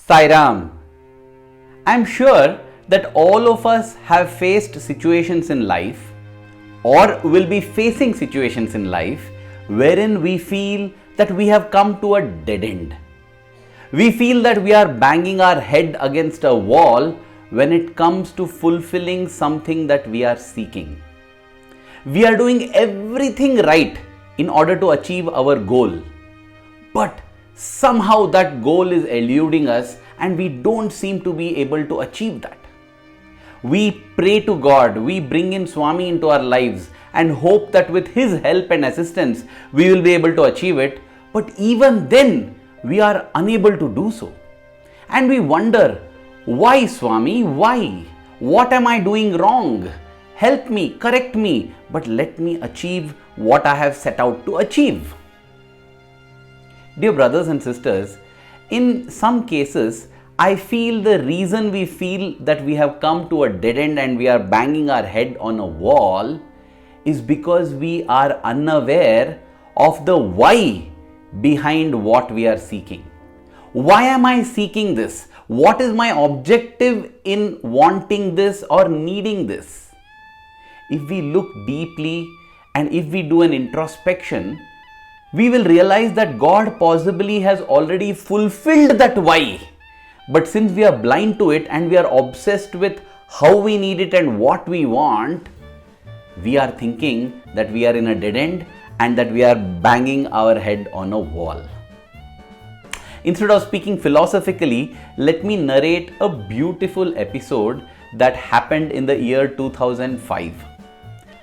Sairam. I'm sure that all of us have faced situations in life or will be facing situations in life wherein we feel that we have come to a dead end. We feel that we are banging our head against a wall when it comes to fulfilling something that we are seeking. We are doing everything right in order to achieve our goal, but somehow that goal is eluding us and we don't seem to be able to achieve that. We pray to God, we bring in Swami into our lives and hope that with His help and assistance we will be able to achieve it, but even then we are unable to do so. And we wonder, why Swami, why? What am I doing wrong? Help me, correct me, but let me achieve what I have set out to achieve. Dear brothers and sisters, in some cases, I feel the reason we feel that we have come to a dead end and we are banging our head on a wall is because we are unaware of the why behind what we are seeking. Why am I seeking this? What is my objective in wanting this or needing this? If we look deeply and if we do an introspection, we will realize that God possibly has already fulfilled that why. But since we are blind to it and we are obsessed with how we need it and what we want, we are thinking that we are in a dead end and that we are banging our head on a wall. Instead of speaking philosophically, let me narrate a beautiful episode that happened in the year 2005.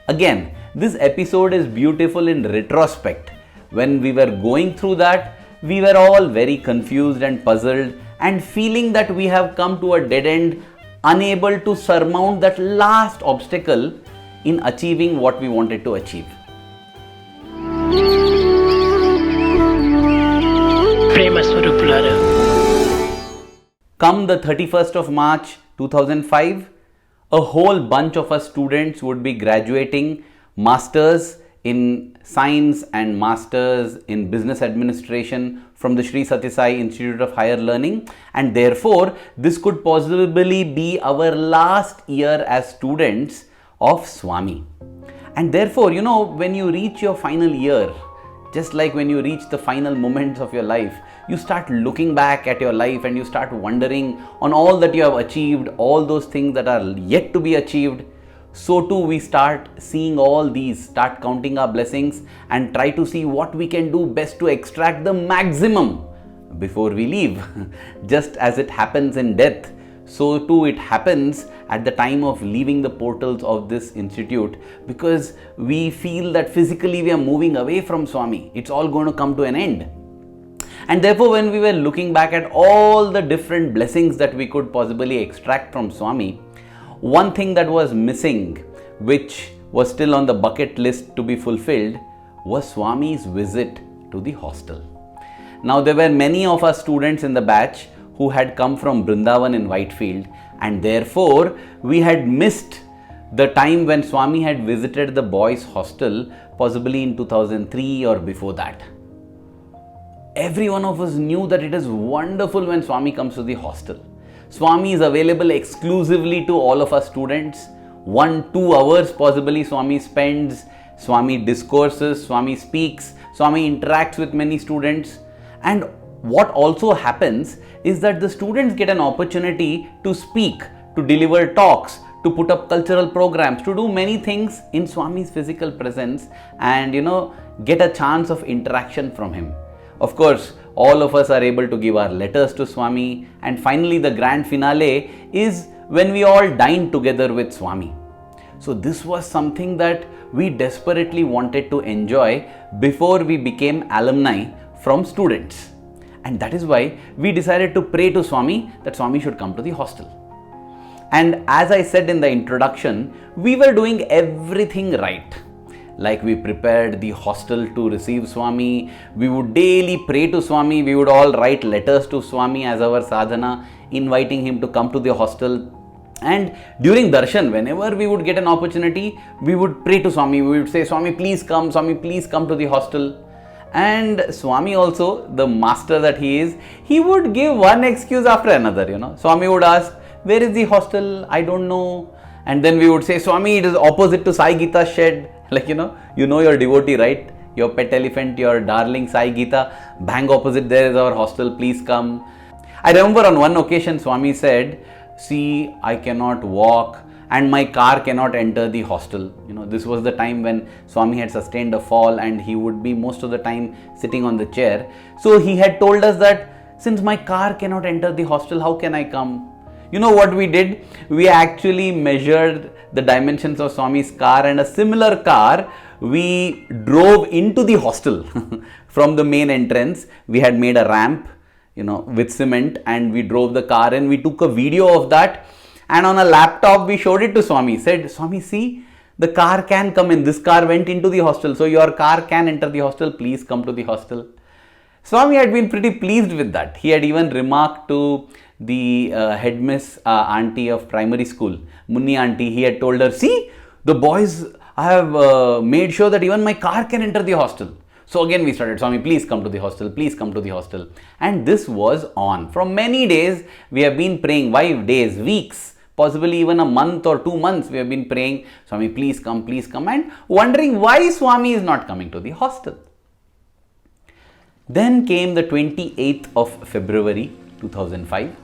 Again, this episode is beautiful in retrospect. When we were going through that, we were all very confused and puzzled and feeling that we have come to a dead end, unable to surmount that last obstacle in achieving what we wanted to achieve. Come the 31st of March 2005, a whole bunch of us students would be graduating Masters in Science and Masters in Business Administration from the Sathya Sai Institute of Higher Learning, and therefore this could possibly be our last year as students of Swami. And therefore, when you reach your final year, just like when you reach the final moments of your life, you start looking back at your life and you start wondering on all that you have achieved, all those things that are yet to be achieved. So too we start seeing all these, start counting our blessings and try to see what we can do best to extract the maximum before we leave. Just as it happens in death, so too it happens at the time of leaving the portals of this institute, because we feel that physically we are moving away from Swami. It's all going to come to an end. And therefore, when we were looking back at all the different blessings that we could possibly extract from Swami, one thing that was missing, which was still on the bucket list to be fulfilled, was Swami's visit to the hostel. Now, there were many of us students in the batch who had come from Vrindavan in Whitefield, and therefore we had missed the time when Swami had visited the boys' hostel, possibly in 2003 or before that. Every one of us knew that it is wonderful when Swami comes to the hostel. Swami is available exclusively to all of us students. 1-2 hours possibly Swami spends, Swami discourses, Swami speaks, Swami interacts with many students. And what also happens is that the students get an opportunity to speak, to deliver talks, to put up cultural programs, to do many things in Swami's physical presence and get a chance of interaction from him. Of course, all of us are able to give our letters to Swami, and finally the grand finale is when we all dine together with Swami. So this was something that we desperately wanted to enjoy before we became alumni from students. And that is why we decided to pray to Swami that Swami should come to the hostel. And as I said in the introduction, we were doing everything right. Like we prepared the hostel to receive Swami, we would daily pray to Swami, we would all write letters to Swami as our sadhana, inviting him to come to the hostel. And during darshan, whenever we would get an opportunity, we would pray to Swami, we would say, Swami, please come to the hostel. And Swami also, the master that he is, he would give one excuse after another, Swami would ask, where is the hostel? I don't know. And then we would say, Swami, it is opposite to Sai Gita shed. Like, your devotee, right? Your pet elephant, your darling Sai Gita, bang opposite there is our hostel, please come. I remember on one occasion, Swami said, see, I cannot walk and my car cannot enter the hostel. This was the time when Swami had sustained a fall and he would be most of the time sitting on the chair. So he had told us that since my car cannot enter the hostel, how can I come? You know what we did? We actually measured the dimensions of Swami's car, and a similar car we drove into the hostel from the main entrance. We had made a ramp, with cement, and we drove the car and we took a video of that, and on a laptop we showed it to Swami. Said, Swami, see, the car can come in. This car went into the hostel, so your car can enter the hostel. Please come to the hostel. Swami had been pretty pleased with that. He had even remarked to the headmiss auntie of primary school, Munni auntie. He had told her, see, the boys have made sure that even my car can enter the hostel. So again we started, Swami, please come to the hostel, please come to the hostel. And this was on. From many days, we have been praying, 5 days, weeks, possibly even a month or 2 months, we have been praying, Swami, please come, and wondering why Swami is not coming to the hostel. Then came the 28th of February 2005.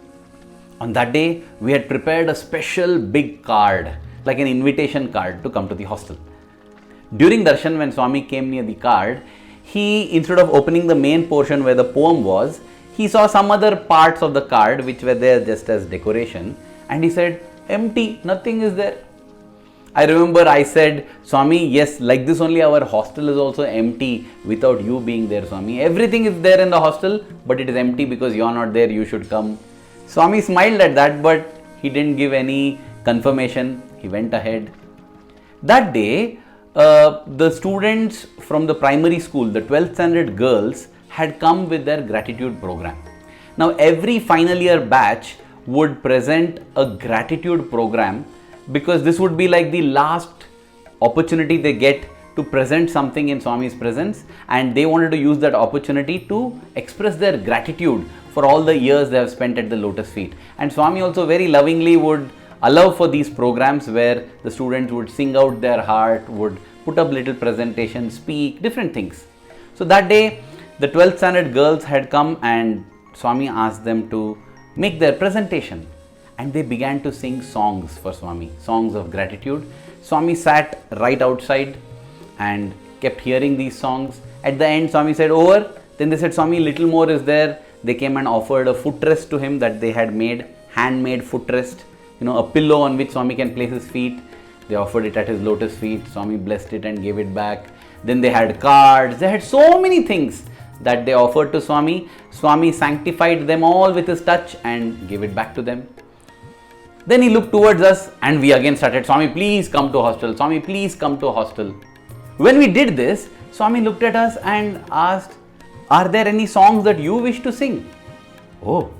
On that day, we had prepared a special big card, like an invitation card to come to the hostel. During darshan, when Swami came near the card, he, instead of opening the main portion where the poem was, he saw some other parts of the card which were there just as decoration, and he said, empty, nothing is there. I remember I said, Swami, yes, like this only our hostel is also empty without you being there, Swami. Everything is there in the hostel, but it is empty because you are not there, you should come. Swami smiled at that, but he didn't give any confirmation. He went ahead. That day, the students from the primary school, the 12th standard girls, had come with their gratitude program. Now, every final year batch would present a gratitude program, because this would be like the last opportunity they get to present something in Swami's presence, and they wanted to use that opportunity to express their gratitude for all the years they have spent at the lotus feet. And Swami also very lovingly would allow for these programs where the students would sing out their heart, would put up little presentations, speak, different things. So that day, the 12th standard girls had come and Swami asked them to make their presentation. And they began to sing songs for Swami, songs of gratitude. Swami sat right outside and kept hearing these songs. At the end, Swami said, over. Then they said, Swami, little more is there. They came and offered a footrest to him that they had made, handmade footrest, a pillow on which Swami can place his feet. They offered it at his lotus feet. Swami blessed it and gave it back. Then they had cards. They had so many things that they offered to Swami. Swami sanctified them all with his touch and gave it back to them. Then he looked towards us and we again started, Swami, please come to hostel. Swami, please come to hostel. When we did this, Swami looked at us and asked, are there any songs that you wish to sing? Oh,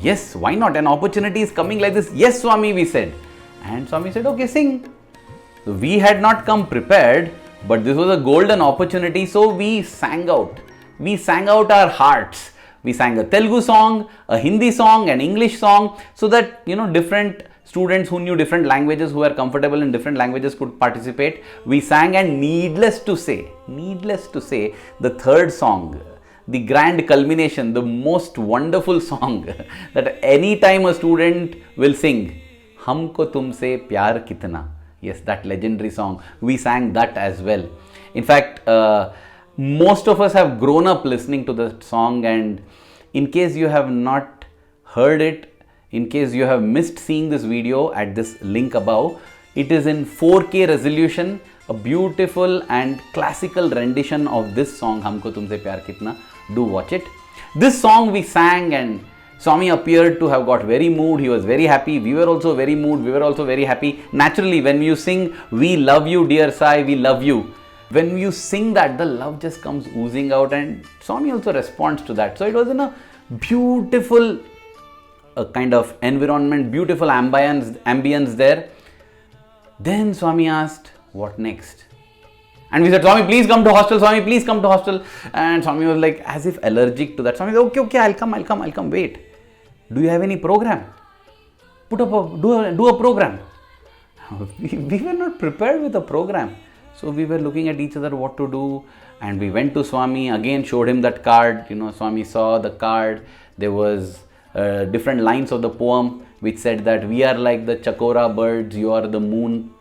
yes, why not? An opportunity is coming like this. Yes, Swami, we said. And Swami said, okay, sing. So we had not come prepared, but this was a golden opportunity. So we sang out. We sang out our hearts. We sang a Telugu song, a Hindi song, an English song, so that, different students who knew different languages, who were comfortable in different languages could participate. We sang, and needless to say, the third song, the grand culmination, the most wonderful song that any time a student will sing, Humko Tumse Pyar Kitna. Yes, that legendary song. We sang that as well. In fact, most of us have grown up listening to the song, and in case you have not heard it, in case you have missed seeing this video at this link above, it is in 4K resolution, a beautiful and classical rendition of this song, Humko Tumse Pyar Kitna. Do watch it. This song we sang and Swami appeared to have got very moved. He was very happy. We were also very moved. We were also very happy. Naturally, when you sing, we love you, dear Sai, we love you. When you sing that, the love just comes oozing out, and Swami also responds to that. So it was in a beautiful kind of environment, beautiful ambience there. Then Swami asked, what next? And we said, Swami, please come to hostel. Swami, please come to hostel. And Swami was like, as if allergic to that. Swami said, okay, I'll come. Wait. Do you have any program? Do a program. We were not prepared with a program. So we were looking at each other what to do. And we went to Swami, again showed him that card. Swami saw the card. There was different lines of the poem which said that we are like the chakora birds, you are the moon.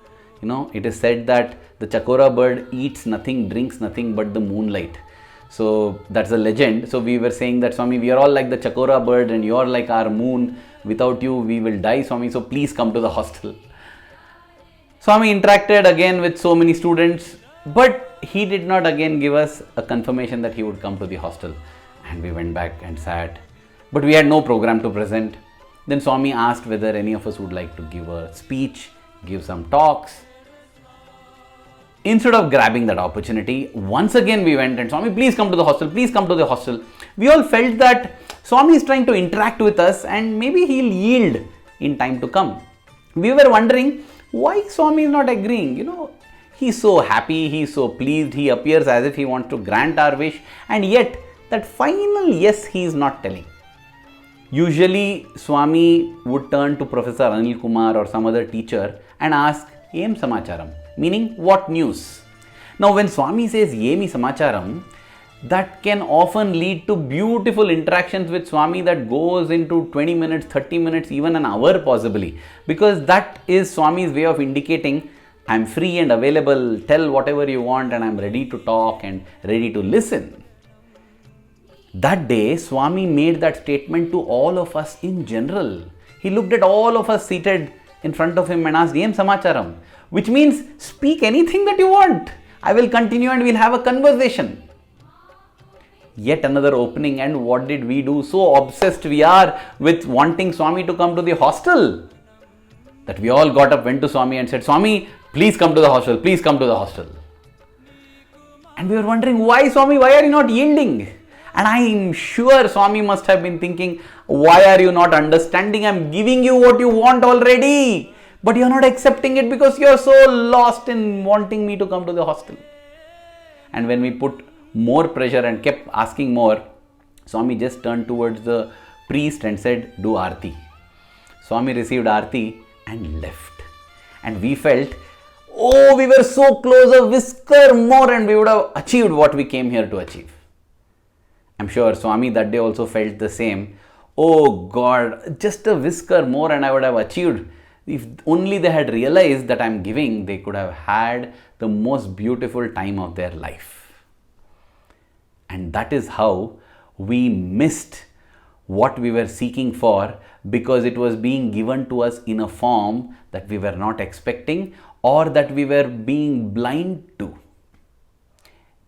It is said that the chakora bird eats nothing, drinks nothing but the moonlight. So that's a legend. So we were saying that, Swami, we are all like the chakora bird and you are like our moon. Without you, we will die, Swami. So please come to the hostel. Swami interacted again with so many students, but he did not again give us a confirmation that he would come to the hostel. And we went back and sat. But we had no program to present. Then Swami asked whether any of us would like to give a speech, give some talks. Instead of grabbing that opportunity, once again we went and, Swami, please come to the hostel, please come to the hostel. We all felt that Swami is trying to interact with us and maybe he'll yield in time to come. We were wondering why Swami is not agreeing. He's so happy, he's so pleased, he appears as if he wants to grant our wish, and yet that final yes he is not telling. Usually Swami would turn to Professor Anil Kumar or some other teacher and ask, Em Samacharam, meaning what news? Now when Swami says Yemi Samacharam, that can often lead to beautiful interactions with Swami that goes into 20 minutes, 30 minutes, even an hour possibly. Because that is Swami's way of indicating, I'm free and available, tell whatever you want and I'm ready to talk and ready to listen. That day, Swami made that statement to all of us in general. He looked at all of us seated in front of him and asked, Em Samacharam, which means speak anything that you want. I will continue and we'll have a conversation. Yet another opening, and what did we do? So obsessed we are with wanting Swami to come to the hostel that we all got up, went to Swami and said, Swami, please come to the hostel, please come to the hostel. And we were wondering, why Swami, why are you not yielding? And I am sure Swami must have been thinking, why are you not understanding? I am giving you what you want already, but you are not accepting it because you are so lost in wanting me to come to the hostel. And when we put more pressure and kept asking more, Swami just turned towards the priest and said, do Aarti. Swami received Aarti and left. And we felt, oh, we were so close, a whisker more and we would have achieved what we came here to achieve. I'm sure Swami that day also felt the same. Oh God, just a whisker more and I would have achieved. If only they had realized that I'm giving, they could have had the most beautiful time of their life. And that is how we missed what we were seeking for, because it was being given to us in a form that we were not expecting or that we were being blind to.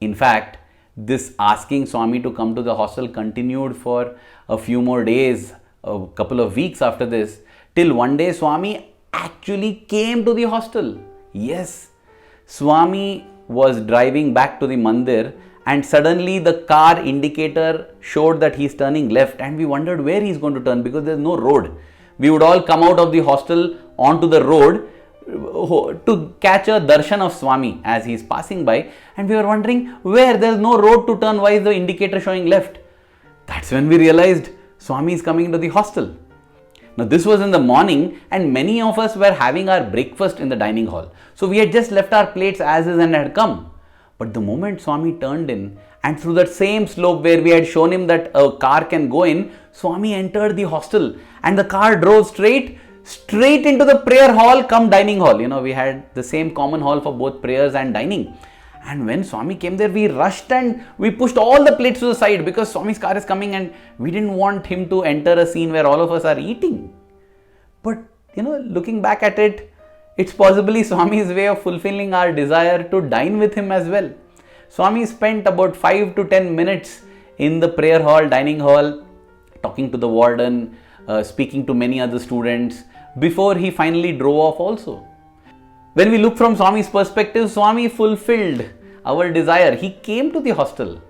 In fact, this asking Swami to come to the hostel continued for a few more days, a couple of weeks after this, till one day Swami actually came to the hostel. Yes, Swami was driving back to the mandir and suddenly the car indicator showed that he's turning left, and we wondered where he's going to turn because there's no road. We would all come out of the hostel onto the road to catch a darshan of Swami as he's passing by, and we were wondering where, there's no road to turn, why is the indicator showing left? That's when we realized Swami is coming to the hostel. Now this was in the morning and many of us were having our breakfast in the dining hall. So we had just left our plates as is and had come. But the moment Swami turned in, and through that same slope where we had shown him that a car can go in, Swami entered the hostel and the car drove straight into the prayer hall cum dining hall. We had the same common hall for both prayers and dining. And when Swami came there, we rushed and we pushed all the plates to the side because Swami's car is coming and we didn't want him to enter a scene where all of us are eating. But, looking back at it, it's possibly Swami's way of fulfilling our desire to dine with him as well. Swami spent about 5 to 10 minutes in the prayer hall, dining hall, talking to the warden, speaking to many other students before he finally drove off also. When we look from Swami's perspective, Swami fulfilled our desire. He came to the hostel,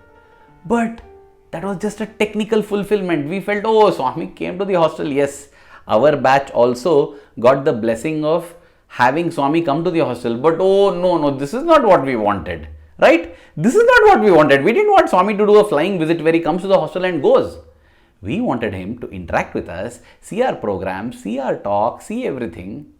but that was just a technical fulfillment. We felt, oh, Swami came to the hostel. Yes, our batch also got the blessing of having Swami come to the hostel. But oh, no, this is not what we wanted. Right? This is not what we wanted. We didn't want Swami to do a flying visit where he comes to the hostel and goes. We wanted him to interact with us, see our program, see our talk, see everything.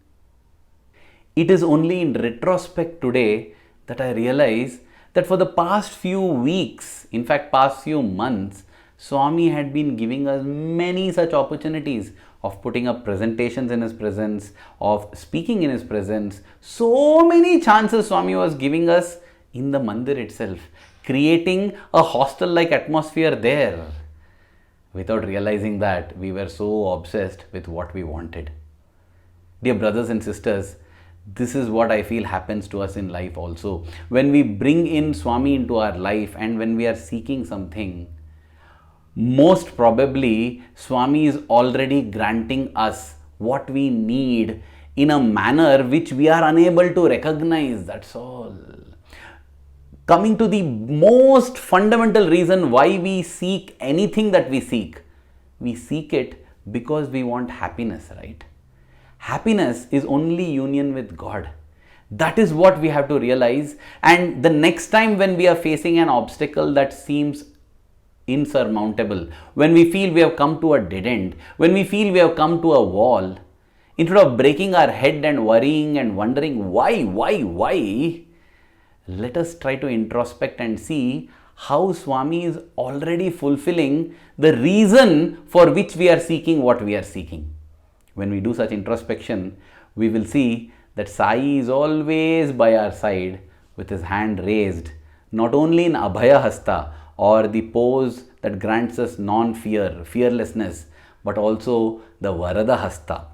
It is only in retrospect today that I realize that for the past few weeks, in fact past few months, Swami had been giving us many such opportunities of putting up presentations in his presence, of speaking in his presence. So many chances Swami was giving us in the mandir itself, creating a hostel-like atmosphere there, without realizing that we were so obsessed with what we wanted. Dear brothers and sisters, this is what I feel happens to us in life also. When we bring in Swami into our life and when we are seeking something, most probably Swami is already granting us what we need in a manner which we are unable to recognize. That's all. Coming to the most fundamental reason why we seek anything that we seek it because we want happiness, right? Happiness is only union with God. That is what we have to realize. And the next time when we are facing an obstacle that seems insurmountable, when we feel we have come to a dead end, when we feel we have come to a wall, instead of breaking our head and worrying and wondering why, let us try to introspect and see how Swami is already fulfilling the reason for which we are seeking what we are seeking. When we do such introspection, we will see that Sai is always by our side with his hand raised, not only in Abhaya Hasta or the pose that grants us non-fear, fearlessness, but also the Varada Hasta.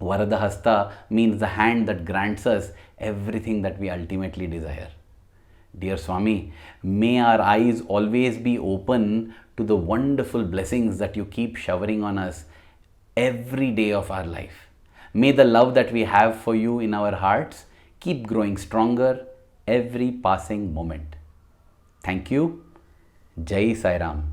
Varada Hasta means the hand that grants us everything that we ultimately desire. Dear Swami, may our eyes always be open to the wonderful blessings that you keep showering on us every day of our life. May the love that we have for you in our hearts keep growing stronger every passing moment. Thank you. Jai Sai Ram.